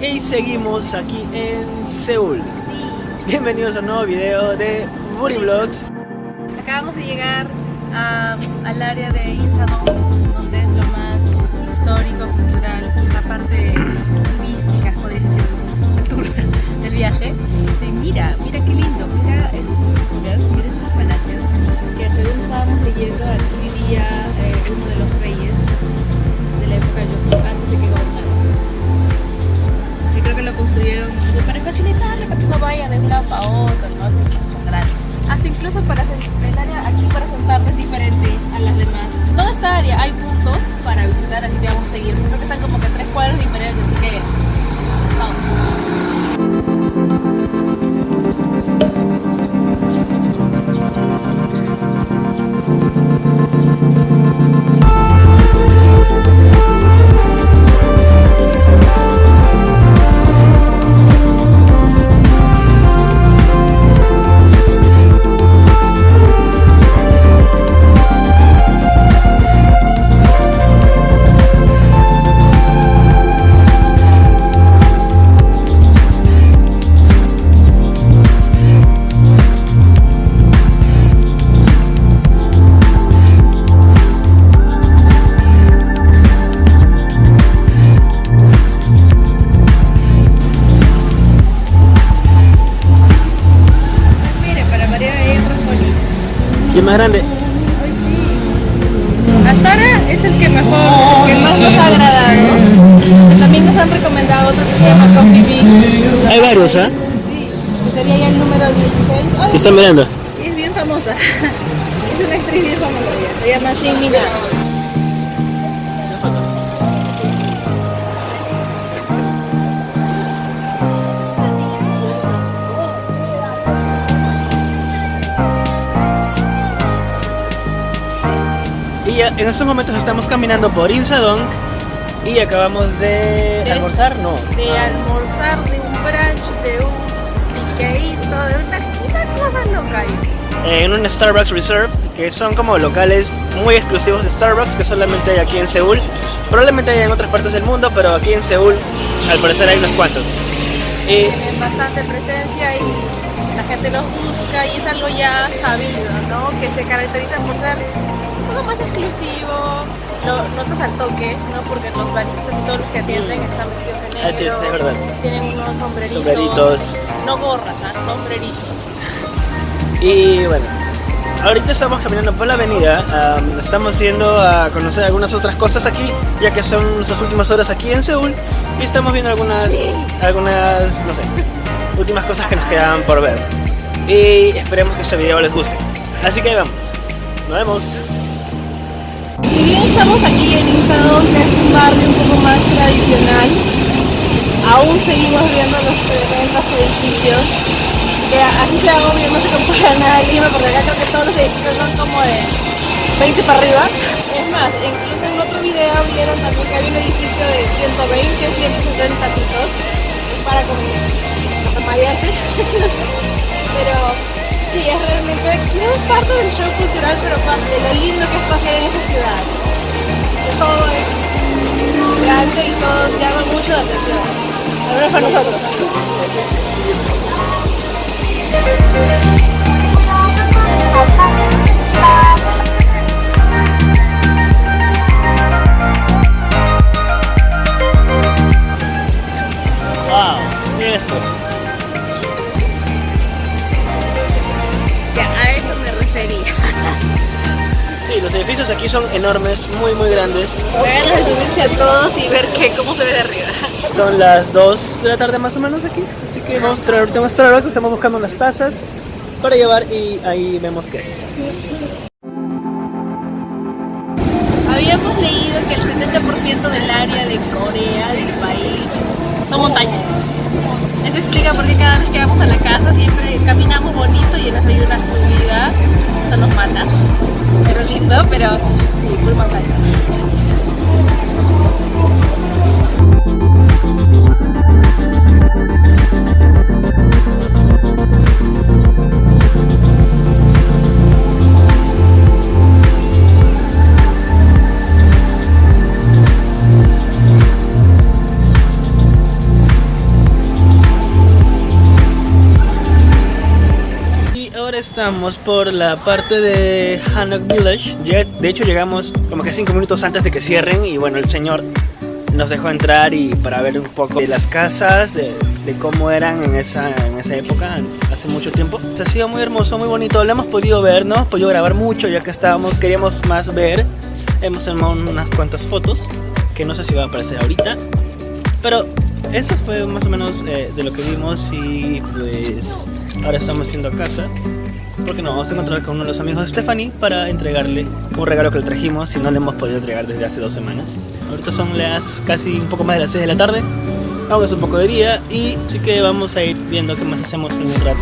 Y seguimos aquí en Seúl. Bienvenidos a un nuevo video de Buri Vlogs. Acabamos de llegar al área de Insadong, donde es lo más histórico, cultural, la parte turística, podría decir, el tour del viaje. Y mira qué lindo, mira estas estructuras, mira estos palacios, que según estábamos leyendo, aquí vivía uno de los reyes de la época de Joseon, antes de que gobernara. Yo creo que lo construyeron para facilitarle, para que no vaya de un lado para otro, ¿no? Son grandes. Hasta incluso para el área aquí para sentarnos es diferente a las demás. Toda esta área hay puntos para visitar, así que vamos a seguir. Creo que están como que 3 cuadros diferentes, así que vamos. ¿Y el más grande? Hasta ahora es el que mejor, el que más nos ha agradado. Pero también nos han recomendado otro que se llama Coffee Bean. Hay varios, ¿ah? Sí, que sería ya el número 16. Ay, ¿Te están mirando? y es bien famosa. Es una actriz bien famosa ya. Se llama Shin Mina. Y en estos momentos estamos caminando por Insadong y acabamos de almorzar, ¿no? De almorzar, de un brunch, de un piqueíto, de una cosa loca ahí. En un Starbucks Reserve, que son como locales muy exclusivos de Starbucks que solamente hay aquí en Seúl. Probablemente hay en otras partes del mundo, pero aquí en Seúl al parecer hay unos cuantos. Tienen bastante presencia y la gente los busca y es algo ya sabido, ¿no? Que se caracteriza por ser un poco más exclusivo, notas al toque, ¿no? Porque los baristas y todos los que atienden están vestidos de negro. Así es verdad. Tienen unos sombreritos. No gorras, sombreritos. Y bueno, ahorita estamos caminando por la avenida, estamos yendo a conocer algunas otras cosas aquí, ya que son nuestras últimas horas aquí en Seúl y estamos viendo algunas, no sé, últimas cosas que nos quedan por ver. Y esperemos que este video les guste. Así que ahí vamos. Nos vemos. Si bien estamos aquí en Insadong, que es un barrio un poco más tradicional, aún seguimos viendo los tremendos edificios. Que así sea obvio, no se compara nada a Lima, porque acá creo que todos los edificios son como de 20 para arriba. Es más, incluso en otro video vieron también que hay un edificio de 120, 160 pisos. Es para como desmayarse. Pero sí, es realmente, no es parte del show cultural, pero parte de lo lindo que es pasear en esa ciudad. Que todo es grande y todo llama mucho la atención. Al menos para nosotros. Wow, mira esto. Ya, a eso me refería. Sí, los edificios aquí son enormes, muy grandes. Vayan a subirse a todos y ver cómo se ve de arriba. Son las 2 de la tarde más o menos aquí, así que vamos a traer ahorita un Starbucks, estamos buscando unas tazas para llevar y ahí vemos qué. Habíamos leído que el 70% del área de Corea, del país, son montañas. Eso explica por qué cada vez que vamos a la casa siempre caminamos bonito y en eso hay una subida. Eso nos mata. Pero lindo, pero sí, full montaña. estamos por la parte de Hanok Village. De hecho llegamos como que 5 minutos antes de que cierren y bueno, el señor nos dejó entrar y para ver un poco de las casas, de cómo eran en esa época, hace mucho tiempo. Ha sido muy hermoso, muy bonito, lo hemos podido ver, no hemos podido grabar mucho ya que queríamos más ver. Hemos tomado unas cuantas fotos que no sé si va a aparecer ahorita, pero eso fue más o menos de lo que vimos y pues ahora estamos yendo a casa porque nos vamos a encontrar con uno de los amigos de Stephanie para entregarle un regalo que le trajimos y no le hemos podido entregar desde hace 2 semanas. Ahorita son las casi un poco más de las 6 de la tarde, vamos un poco de día y así que vamos a ir viendo qué más hacemos en un rato.